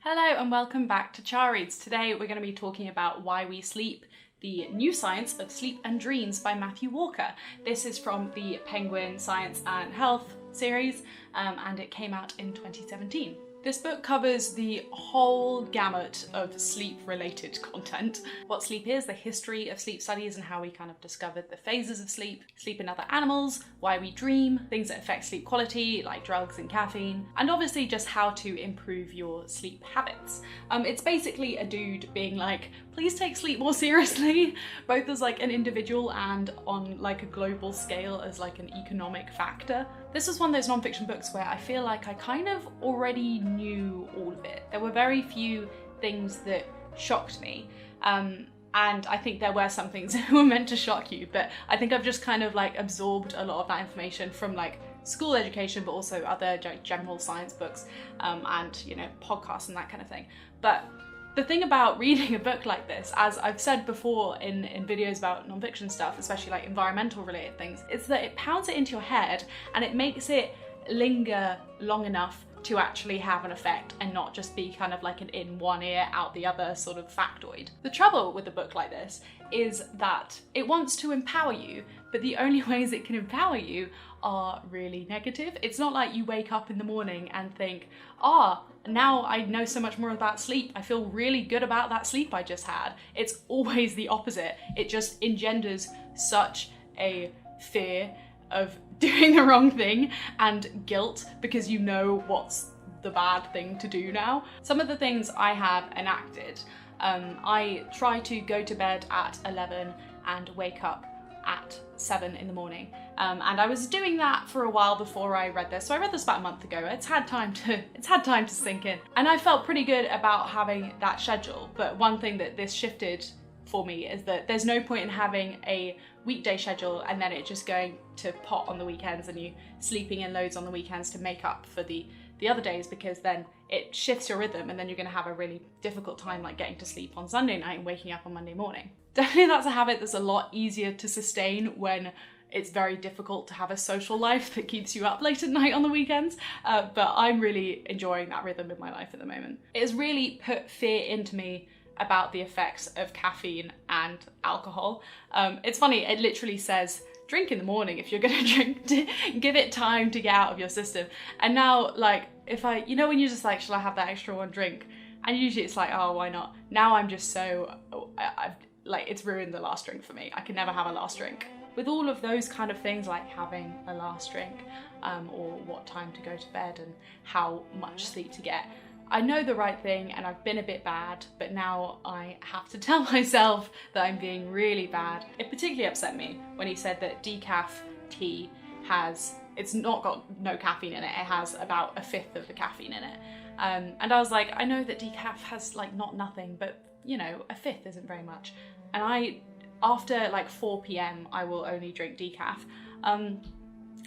Hello and welcome back to Char Reads. Today we're going to be talking about Why We Sleep, the new science of sleep and dreams by Matthew Walker. This is from the Penguin Science and Health series and it came out in 2017. This book covers the whole gamut of sleep-related content. What sleep is, the history of sleep studies and how we kind of discovered the phases of sleep, sleep in other animals, why we dream, things that affect sleep quality like drugs and caffeine, and obviously just how to improve your sleep habits. It's basically a dude being like, please take sleep more seriously, both as like an individual and on like a global scale as like an economic factor. This was one of those non-fiction books where I feel like I kind of already knew all of it. There were very few things that shocked me. And I think there were some things that were meant to shock you, but I think I've just kind of like absorbed a lot of that information from like school education, but also other general science books and, you know, podcasts and that kind of thing. But the thing about reading a book like this, as I've said before in videos about non-fiction stuff, especially like environmental related things, is that it pounds it into your head and it makes it linger long enough to actually have an effect and not just be kind of like an in one ear out the other sort of factoid. The trouble with a book like this is that it wants to empower you, but the only ways it can empower you are really negative. It's not like you wake up in the morning and think, now I know so much more about sleep. I feel really good about that sleep I just had. It's always the opposite. It just engenders such a fear of doing the wrong thing and guilt because you know what's the bad thing to do now. Some of the things I have enacted, I try to go to bed at 11 and wake up at 7 in the morning. And I was doing that for a while before I read this. So I read this about a month ago. It's had time to sink in. And I felt pretty good about having that schedule. But one thing that this shifted for me is that there's no point in having a weekday schedule and then it just going to pot on the weekends and you sleeping in loads on the weekends to make up for the other days, because then it shifts your rhythm and then you're going to have a really difficult time like getting to sleep on Sunday night and waking up on Monday morning. Definitely that's a habit that's a lot easier to sustain when it's very difficult to have a social life that keeps you up late at night on the weekends, but I'm really enjoying that rhythm in my life at the moment. It has really put fear into me about the effects of caffeine and alcohol. It's funny, it literally says drink in the morning if you're gonna drink, give it time to get out of your system. And now, like, if I, you know, when you're just like, shall I have that extra one drink? And usually it's like, oh, why not? Now I'm just so, like, it's ruined the last drink for me. I can never have a last drink. With all of those kind of things, like having a last drink or what time to go to bed and how much sleep to get, I know the right thing and I've been a bit bad, but now I have to tell myself that I'm being really bad. It particularly upset me when he said that decaf tea it's not got no caffeine in it, it has about 1/5 of the caffeine in it. And I was like, I know that decaf has like not nothing, but you know, 1/5 isn't very much. And after like 4 p.m, I will only drink decaf.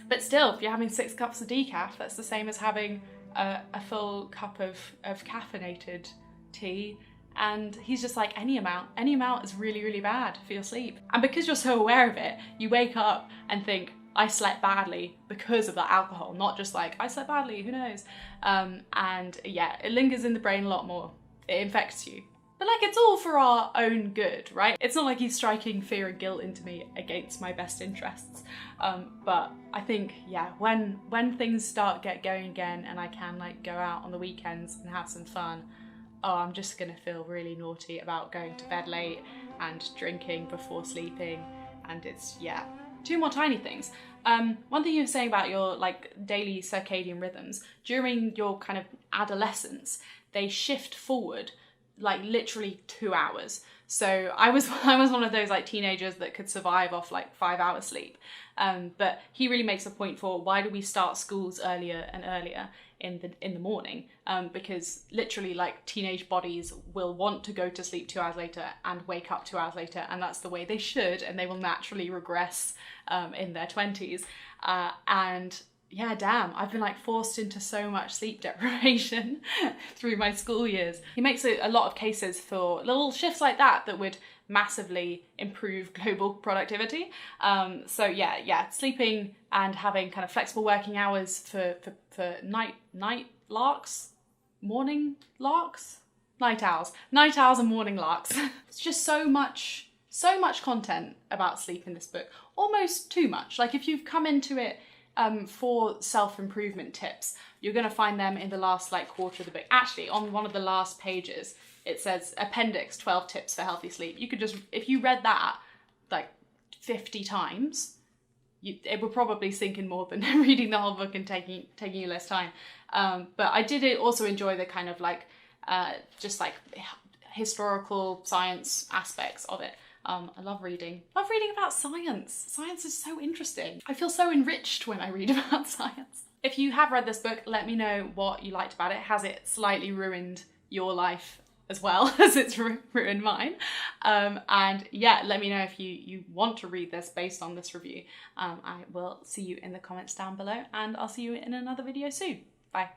But still, if you're having 6 cups of decaf, that's the same as having a full cup of caffeinated tea. And he's just like, any amount is really, really bad for your sleep. And because you're so aware of it, you wake up and think, I slept badly because of that alcohol, not just like, I slept badly, who knows? And yeah, it lingers in the brain a lot more. It infects you. But like, it's all for our own good, right? It's not like he's striking fear and guilt into me against my best interests. But I think, yeah, when things start going again and I can like go out on the weekends and have some fun, I'm just gonna feel really naughty about going to bed late and drinking before sleeping. And it's, yeah. 2 more tiny things. One thing you were saying about your like daily circadian rhythms, during your kind of adolescence, they shift forward like literally 2 hours. So I was one of those like teenagers that could survive off like 5 hours sleep. But he really makes a point for why do we start schools earlier and earlier in the morning? Because literally like teenage bodies will want to go to sleep 2 hours later and wake up 2 hours later, and that's the way they should, and they will naturally regress in their 20s. And yeah, damn, I've been like forced into so much sleep deprivation through my school years. He makes a lot of cases for little shifts like that would massively improve global productivity. So yeah, sleeping and having kind of flexible working hours for night larks, morning larks? Night owls. Night owls and morning larks. It's just so much content about sleep in this book. Almost too much. Like if you've come into it for self-improvement tips, you're going to find them in the last like quarter of the book. Actually, on one of the last pages, it says appendix 12 tips for healthy sleep. You could just, if you read that like 50 times, it would probably sink in more than reading the whole book and taking you less time. But I did also enjoy the kind of like, just like historical science aspects of it. I love reading. Love reading about science. Science is so interesting. I feel so enriched when I read about science. If you have read this book, let me know what you liked about it. Has it slightly ruined your life as well as it's ruined mine? And yeah, let me know if you want to read this based on this review. I will see you in the comments down below, and I'll see you in another video soon. Bye.